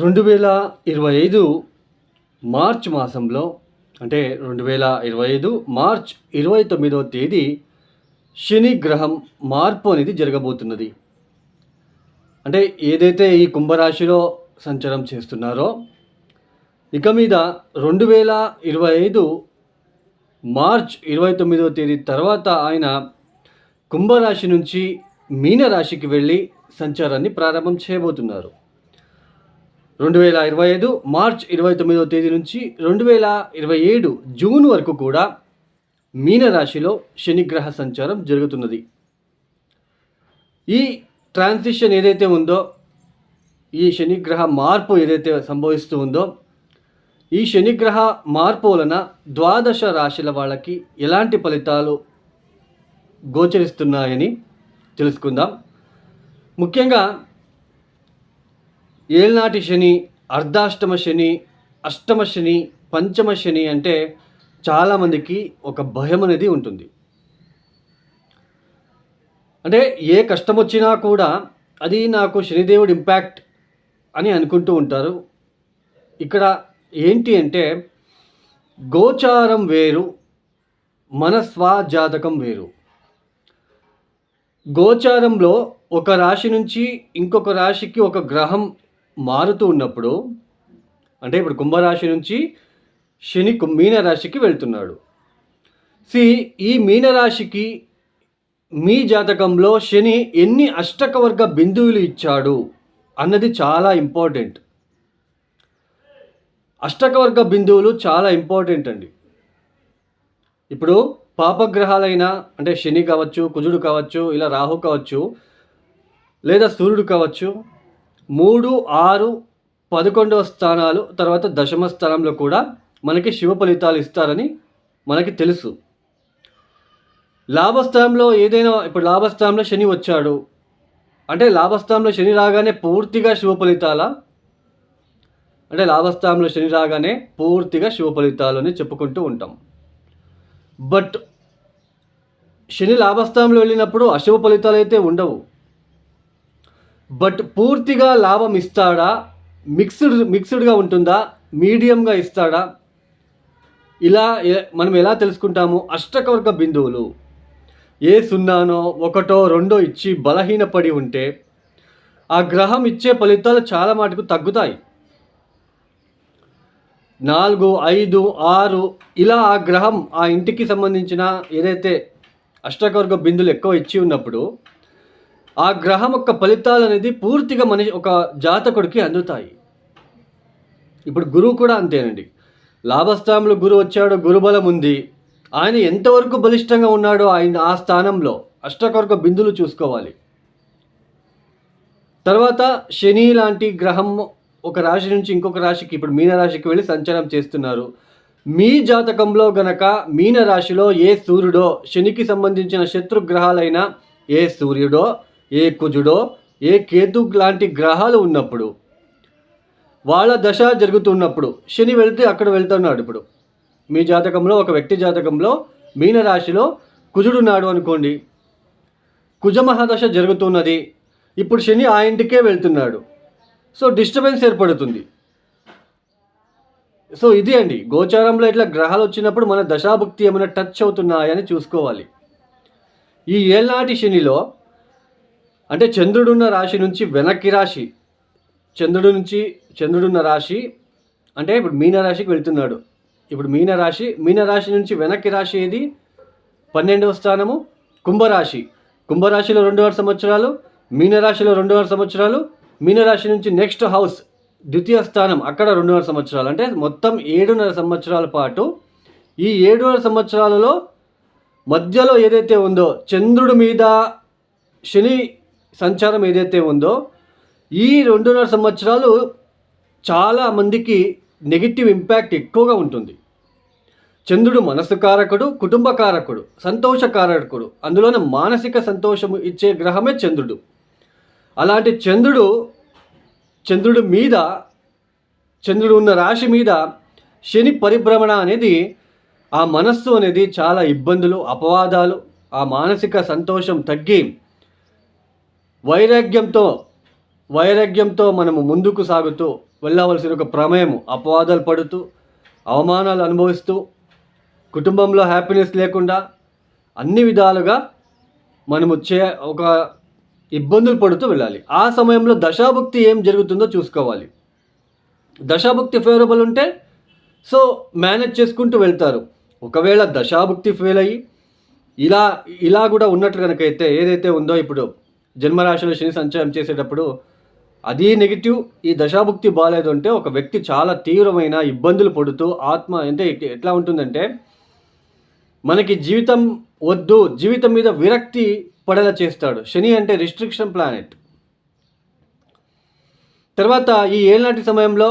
2025 March మాసంలో అంటే 2025 March 29వ తేదీ శని గ్రహం మార్పు అనేది జరగబోతున్నది. అంటే ఏదైతే ఈ కుంభరాశిలో సంచారం చేస్తున్నారో ఇక మీద 2025 మార్చ్ 29వ తేదీ తర్వాత ఆయన కుంభరాశి నుంచి మీనరాశికి వెళ్ళి సంచారాన్ని ప్రారంభం చేయబోతున్నారు. 2025 మార్చ్ 29వ తేదీ నుంచి 2027 జూన్ వరకు కూడా మీనరాశిలో శనిగ్రహ సంచారం జరుగుతున్నది. ఈ ట్రాన్సిషన్ ఏదైతే ఉందో, ఈ శనిగ్రహ మార్పు ఏదైతే సంభవిస్తూ ఉందో, ఈ శనిగ్రహ మార్పు వలన ద్వాదశ రాశుల వాళ్ళకి ఎలాంటి ఫలితాలు గోచరిస్తున్నాయని తెలుసుకుందాం. ముఖ్యంగా ఏళ్నాటి శని, అర్ధాష్టమ శని, అష్టమ శని, పంచమ శని అంటే చాలామందికి ఒక భయం అనేది ఉంటుంది. అంటే ఏ కష్టం వచ్చినా కూడా అది నాకు శనిదేవుడు ఇంపాక్ట్ అని అనుకుంటూ ఉంటారు. ఇక్కడ ఏంటి అంటే గోచారం వేరు, మన స్వజాతకం వేరు. గోచారంలో ఒక రాశి నుంచి ఇంకొక రాశికి ఒక గ్రహం మారుతూ ఉన్నప్పుడు, అంటే ఇప్పుడు కుంభరాశి నుంచి శని మీనరాశికి వెళ్తున్నాడు. ఈ మీనరాశికి మీ జాతకంలో శని ఎన్ని అష్టకవర్గ బిందువులు ఇచ్చాడు అన్నది చాలా ఇంపార్టెంట్. అష్టకవర్గ బిందువులు చాలా ఇంపార్టెంట్ అండి. ఇప్పుడు పాపగ్రహాలైన అంటే శని కావచ్చు, కుజుడు కావచ్చు, ఇలా రాహు కావచ్చు, లేదా సూర్యుడు కావచ్చు, 3, 6, 11వ స్థానాలు తర్వాత దశమ స్థానంలో కూడా మనకి శుభ ఫలితాలు ఇస్తారని మనకి తెలుసు. లాభస్థానంలో ఏదైనా ఇప్పుడు లాభస్థానంలో శని వచ్చాడు అంటే లాభస్థానంలో శని రాగానే పూర్తిగా శుభ ఫలితాలా అంటే లాభస్థానంలో శని రాగానే పూర్తిగా శుభ ఫలితాలు అని చెప్పుకుంటూ ఉంటాం. బట్ శని లాభస్థానంలో వెళ్ళినప్పుడు అశుభ ఫలితాలు అయితే ఉండవు. బట్ పూర్తిగా లాభం ఇస్తాడా, మిక్స్డ్గా ఉంటుందా, మీడియంగా ఇస్తాడా, ఇలా మనం ఎలా తెలుసుకుంటాము? అష్టకవర్గ బిందువులు ఏ 0, 1, 2 ఇచ్చి బలహీనపడి ఉంటే ఆ గ్రహం ఇచ్చే ఫలితాలు చాలా మటుకు తగ్గుతాయి. 4, 5, 6 ఇలా ఆ గ్రహం ఆ ఇంటికి సంబంధించిన ఏదైతే అష్టకవర్గ బిందువులు ఎక్కువ ఇచ్చి ఉన్నప్పుడు ఆ గ్రహం యొక్క ఫలితాలు అనేది పూర్తిగా ఒక జాతకుడికి అందుతాయి. ఇప్పుడు గురువు కూడా అంతేనండి. లాభస్థానంలో గురువు వచ్చాడు, గురుబలం ఉంది, ఆయన ఎంతవరకు బలిష్టంగా ఉన్నాడో ఆయన ఆ స్థానంలో అష్టకవర్గ బిందువులు చూసుకోవాలి. తర్వాత శని లాంటి గ్రహం ఒక రాశి నుంచి ఇంకొక రాశికి ఇప్పుడు మీనరాశికి వెళ్ళి సంచారం చేస్తున్నారు. మీ జాతకంలో గనక మీనరాశిలో ఏ సూర్యుడో, శనికి సంబంధించిన శత్రుగ్రహాలైన ఏ సూర్యుడో, ఏ కుజుడో, ఏ కేతు లాంటి గ్రహాలు ఉన్నప్పుడు, వాళ్ళ దశ జరుగుతున్నప్పుడు శని వెళ్తే అక్కడ వెళ్తున్నాడు. ఇప్పుడు మీ జాతకంలో ఒక వ్యక్తి జాతకంలో మీనరాశిలో కుజుడున్నాడు అనుకోండి, కుజమహాదశ జరుగుతున్నది, ఇప్పుడు శని ఆ ఇంటికే వెళ్తున్నాడు. సో డిస్టర్బెన్స్ ఏర్పడుతుంది. సో ఇది అండి గోచారంలో ఇట్లా గ్రహాలు వచ్చినప్పుడు మన దశాభుక్తి ఏమైనా టచ్ అవుతున్నాయని చూసుకోవాలి. ఈ ఏళ్నాటి శనిలో అంటే చంద్రుడున్న రాశి నుంచి వెనక్కి రాశి, చంద్రుడున్న రాశి అంటే ఇప్పుడు మీనరాశికి వెళ్తున్నాడు. ఇప్పుడు మీనరాశి నుంచి వెనక్కి రాశి ఏది? 12వ స్థానము కుంభరాశి. కుంభరాశిలో 2.5 సంవత్సరాలు, మీనరాశిలో 2.5 సంవత్సరాలు, మీనరాశి నుంచి నెక్స్ట్ హౌస్ ద్వితీయ స్థానం అక్కడ 2.5 సంవత్సరాలు, అంటే మొత్తం 7.5 సంవత్సరాల పాటు. ఈ 7.5 సంవత్సరాలలో మధ్యలో ఏదైతే ఉందో చంద్రుడి మీద శని సంచారం ఏదైతే ఉందో ఈ 2.5 సంవత్సరాలు చాలా మందికి నెగిటివ్ ఇంపాక్ట్ ఎక్కువగా ఉంటుంది. చంద్రుడు మనసు కారకుడు, కుటుంబ కారకుడు, సంతోష కారకుడు, అందులోనే మానసిక సంతోషము ఇచ్చే గ్రహమే చంద్రుడు. అలాంటి చంద్రుడు మీద, చంద్రుడు ఉన్న రాశి మీద శని పరిభ్రమణ అనేది ఆ మనస్సు అనేది చాలా ఇబ్బందులు, అపవాదాలు, ఆ మానసిక సంతోషం తగ్గి వైరాగ్యంతో వైరాగ్యంతో మనము ముందుకు సాగుతూ వెళ్ళవలసిన ఒక ప్రమేయం, అపవాదాలు పడుతూ అవమానాలు అనుభవిస్తూ కుటుంబంలో హ్యాపీనెస్ లేకుండా అన్ని విధాలుగా మనము ఒక ఇబ్బందులు పడుతూ వెళ్ళాలి. ఆ సమయంలో దశాభుక్తి ఏం జరుగుతుందో చూసుకోవాలి. దశాభుక్తి ఫేవరబుల్ ఉంటే సో మేనేజ్ చేసుకుంటూ వెళ్తారు. ఒకవేళ దశాభుక్తి ఫెయిల్ అయ్యి ఇలా కూడా ఉన్నట్లు కనుకైతే ఏదైతే ఉందో ఇప్పుడు జన్మరాశిలో శని సంచారం చేసేటప్పుడు అది నెగిటివ్, ఈ దశాభుక్తి బాగాలేదు అంటే ఒక వ్యక్తి చాలా తీవ్రమైన ఇబ్బందులు పడుతూ ఆత్మ అంటే ఎట్లా ఉంటుందంటే మనకి జీవితం వద్దు, జీవితం మీద విరక్తి పడేలా చేస్తాడు. శని అంటే రిస్ట్రిక్షన్ ప్లానెట్. తర్వాత ఈ ఏళ్ళనాటి సమయంలో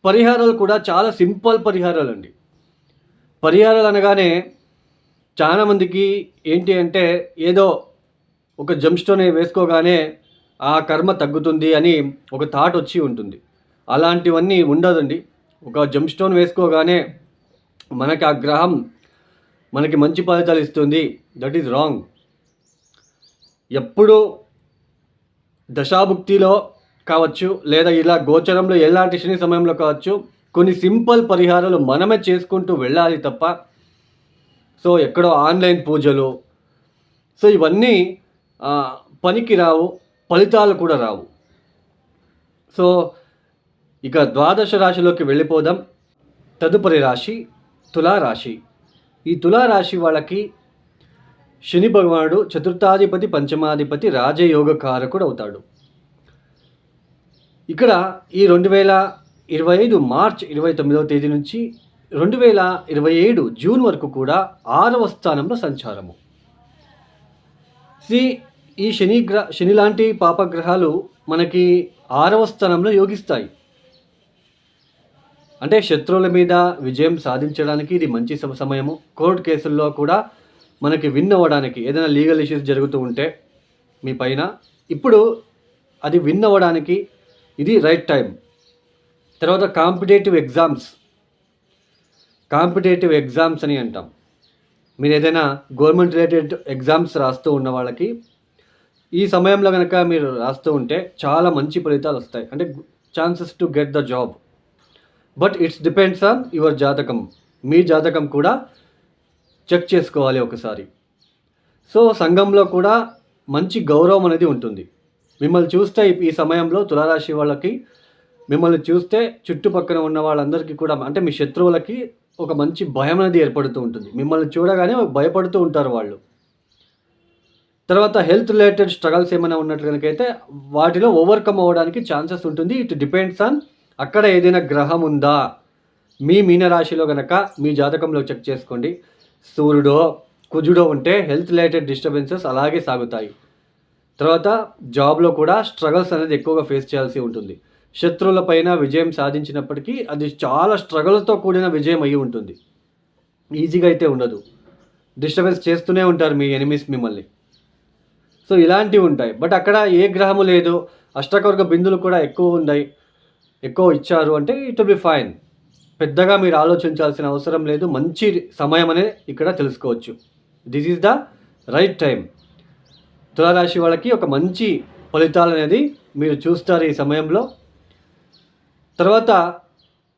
పరిహారాలు కూడా చాలా సింపుల్ పరిహారాలు అండి. పరిహారాలు అనగానే చాలామందికి ఏంటి అంటే ఏదో ఒక జమ్ స్టోన్ వేసుకోగానే ఆ కర్మ తగ్గుతుంది అని ఒక థాట్ వచ్చి ఉంటుంది. అలాంటివన్నీ ఉండదండి. ఒక జమ్ స్టోన్ వేసుకోగానే మనకి ఆ గ్రహం మనకి మంచి ఫలితాలు ఇస్తుంది, దట్ ఈజ్ రాంగ్. ఎప్పుడు దశాభుక్తిలో కావచ్చు లేదా ఇలా గోచరంలో ఎలాంటి శని సమయంలో కావచ్చు కొన్ని సింపుల్ పరిహారాలు మనమే చేసుకుంటూ వెళ్ళాలి తప్ప సో ఎక్కడో ఆన్లైన్ పూజలు సో ఇవన్నీ పనికి రావు, ఫలితాలు కూడా రావు. సో ఇక ద్వాదశ రాశిలోకి వెళ్ళిపోదాం. తదుపరి రాశి తులారాశి. ఈ తులారాశి వాళ్ళకి శని భగవానుడు చతుర్థాధిపతి పంచమాధిపతి రాజయోగకారకుడు అవుతాడు. ఇక్కడ ఈ 2025 మార్చ్ 29వ తేదీ నుంచి 2027 జూన్ వరకు కూడా 6వ స్థానంలో సంచారము. ఈ శని లాంటి పాపగ్రహాలు మనకి 6వ స్థానంలో యోగిస్తాయి. అంటే శత్రువుల మీద విజయం సాధించడానికి ఇది మంచి సమయము. కోర్టు కేసుల్లో కూడా మనకి విన్ అవ్వడానికి ఏదైనా లీగల్ ఇష్యూస్ జరుగుతూ ఉంటే మీ పైన ఇప్పుడు అది విన్ అవ్వడానికి ఇది రైట్ టైం. తర్వాత కాంపిటేటివ్ ఎగ్జామ్స్ అని అంటాం. మీరు ఏదైనా గవర్నమెంట్ రిలేటెడ్ ఎగ్జామ్స్ రాస్తూ ఉన్న వాళ్ళకి ఈ సమయంలో కనుక మీరు రాస్తూ ఉంటే చాలా మంచి ఫలితాలు వస్తాయి. అంటే chances to get the job. But it's depends on your జాతకం. మీ జాతకం కూడా చెక్ చేసుకోవాలి ఒకసారి. సో సంఘంలో కూడా మంచి గౌరవం అనేది ఉంటుంది. మిమ్మల్ని చూస్తే ఈ సమయంలో తులారాశి వాళ్ళకి మిమ్మల్ని చూస్తే చుట్టుపక్కల ఉన్న వాళ్ళందరికీ కూడా అంటే మీ శత్రువులకి ఒక మంచి భయం అనేది ఏర్పడుతూ ఉంటుంది. మిమ్మల్ని చూడగానే భయపడుతూ ఉంటారు వాళ్ళు. తర్వాత హెల్త్ రిలేటెడ్ స్ట్రగల్స్ ఏమైనా ఉన్నట్లు కనుకైతే వాటిలో ఓవర్కమ్ అవ్వడానికి ఛాన్సెస్ ఉంటుంది. ఇట్ డిపెండ్స్ ఆన్ అక్కడ ఏదైనా గ్రహం ఉందా. మీ మీనరాశిలో కనుక మీ జాతకంలో చెక్ చేసుకోండి. సూర్యుడో కుజుడో ఉంటే హెల్త్ రిలేటెడ్ డిస్టర్బెన్సెస్ అలాగే సాగుతాయి. తర్వాత జాబ్లో కూడా స్ట్రగల్స్ అనేది ఎక్కువగా ఫేస్ చేయాల్సి ఉంటుంది. శత్రువుల పైన విజయం సాధించినప్పటికీ అది చాలా స్ట్రగల్తో కూడిన విజయం అయ్యి ఉంటుంది. ఈజీగా అయితే ఉండదు. డిస్టర్బెన్స్ చేస్తూనే ఉంటారు మీ ఎనిమీస్ మిమ్మల్ని. సో ఇలాంటివి ఉంటాయి. బట్ అక్కడ ఏ గ్రహము లేదు, అష్టకవర్గ బిందులు కూడా ఎక్కువ ఇచ్చారు అంటే ఇట్ విల్ బి ఫైన్. పెద్దగా మీరు ఆలోచించాల్సిన అవసరం లేదు. మంచి సమయం అనే ఇక్కడ తెలుసుకోవచ్చు. This is the right time. తులారాశి వాళ్ళకి ఒక మంచి ఫలితాలు అనేది మీరు చూస్తారు ఈ సమయంలో. తర్వాత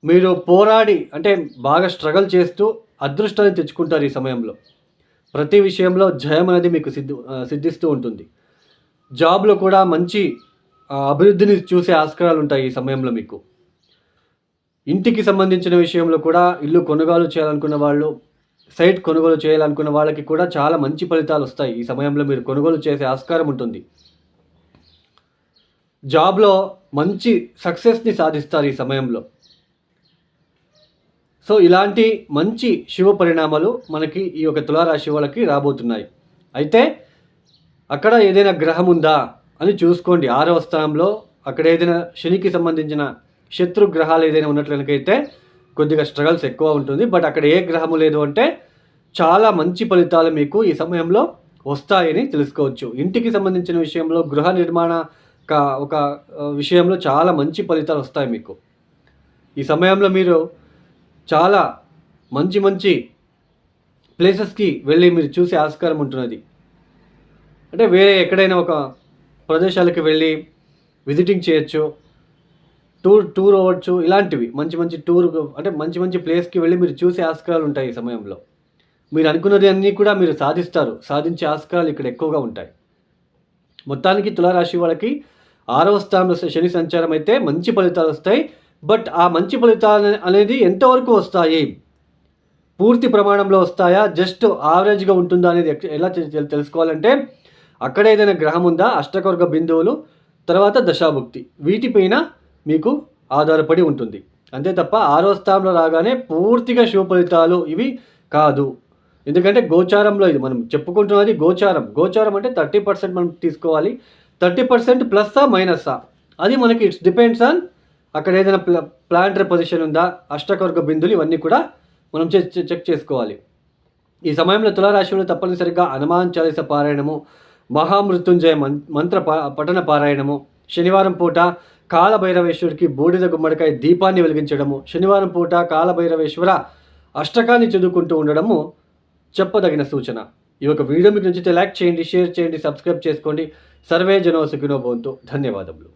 మీరు పోరాడి అంటే బాగా స్ట్రగల్ చేస్తూ అదృష్టాన్ని తెచ్చుకుంటారు ఈ సమయంలో. ప్రతి విషయంలో జయం అనేది మీకు సిద్ధిస్తూ ఉంటుంది. జాబ్లో కూడా మంచి అభివృద్ధిని చూసే ఆస్కారాలు ఉంటాయి ఈ సమయంలో మీకు. ఇంటికి సంబంధించిన విషయంలో కూడా ఇల్లు కొనుగోలు చేయాలనుకున్న వాళ్ళు, సైట్ కొనుగోలు చేయాలనుకున్న వాళ్ళకి కూడా చాలా మంచి ఫలితాలు వస్తాయి. ఈ సమయంలో మీరు కొనుగోలు చేసే ఆస్కారం ఉంటుంది. జాబ్లో మంచి సక్సెస్ని సాధిస్తారు ఈ సమయంలో. సో ఇలాంటి మంచి శుభ పరిణామాలు మనకి ఈ యొక్క తులారాశి వాళ్ళకి రాబోతున్నాయి. అయితే అక్కడ ఏదైనా గ్రహం ఉందా అని చూసుకోండి. 6వ స్థానంలో అక్కడ ఏదైనా శనికి సంబంధించిన శత్రు గ్రహాలు ఏదైనా ఉన్నట్లయితే కొద్దిగా స్ట్రగల్స్ ఎక్కువ ఉంటుంది. బట్ అక్కడ ఏ గ్రహము లేదు అంటే చాలా మంచి ఫలితాలు మీకు ఈ సమయంలో వస్తాయని తెలుసుకోవచ్చు. ఇంటికి సంబంధించిన విషయంలో గృహ నిర్మాణ ఒక విషయంలో చాలా మంచి ఫలితాలు వస్తాయి మీకు. ఈ సమయంలో మీరు చాలా మంచి ప్లేసెస్కి వెళ్ళి మీరు చూసే ఆస్కారం ఉంటున్నది. అంటే వేరే ఎక్కడైనా ఒక ప్రదేశాలకు వెళ్ళి విజిటింగ్ చేయొచ్చు, టూర్ అవ్వచ్చు. ఇలాంటివి మంచి మంచి టూర్, అంటే మంచి మంచి ప్లేస్కి వెళ్ళి మీరు చూసే ఆస్కారాలు ఉంటాయి. ఈ సమయంలో మీరు అనుకున్నది అన్నీ కూడా మీరు సాధిస్తారు. సాధించే ఆస్కారాలు ఇక్కడ ఎక్కువగా ఉంటాయి. మొత్తానికి తులారాశి వాళ్ళకి 6వ స్థానంలో శని సంచారం అయితే మంచి ఫలితాలు వస్తాయి. బట్ ఆ మంచి ఫలితాలు అనేది ఎంతవరకు వస్తాయి, పూర్తి ప్రమాణంలో వస్తాయా, జస్ట్ యావరేజ్గా ఉంటుందా అనేది ఎలా తెలుసుకోవాలంటే, అక్కడ ఏదైనా గ్రహం ఉందా, అష్టకవర్గ బిందువులు, తర్వాత దశాభుక్తి, వీటిపైన మీకు ఆధారపడి ఉంటుంది. అంతే తప్ప 6వ స్థానంలో రాగానే పూర్తిగా శుభ ఫలితాలు ఇవి కాదు. ఎందుకంటే గోచారంలో ఇది మనం చెప్పుకుంటున్నది గోచారం అంటే 30% మనం తీసుకోవాలి. 30% ప్లస్సా మైనస్సా అది మనకి ఇట్స్ డిపెండ్స్ ఆన్ అక్కడ ఏదైనా ప్లానటరీ పొజిషన్ ఉందా, అష్టకవర్గ బిందువులు, ఇవన్నీ కూడా మనం చెక్ చేసుకోవాలి. ఈ సమయంలో తులారాశిలో తప్పనిసరిగా హనుమాన్ చాలీస పారాయణము, మహామృత్యుంజయ మంత్ర పఠన పారాయణము, శనివారం పూట కాలభైరవేశ్వరుడికి బూడిద గుమ్మడికాయ దీపాన్ని వెలిగించడము, శనివారం పూట కాలభైరవేశ్వర అష్టకాన్ని చదువుకుంటూ ఉండడము చెప్పదగిన సూచన. ఈ యొక్క వీడియో మీకు నచ్చితే లైక్ చేయండి, షేర్ చేయండి, సబ్స్క్రైబ్ చేసుకోండి. సర్వే జనో సుఖినో భవంతు. ధన్యవాదములు.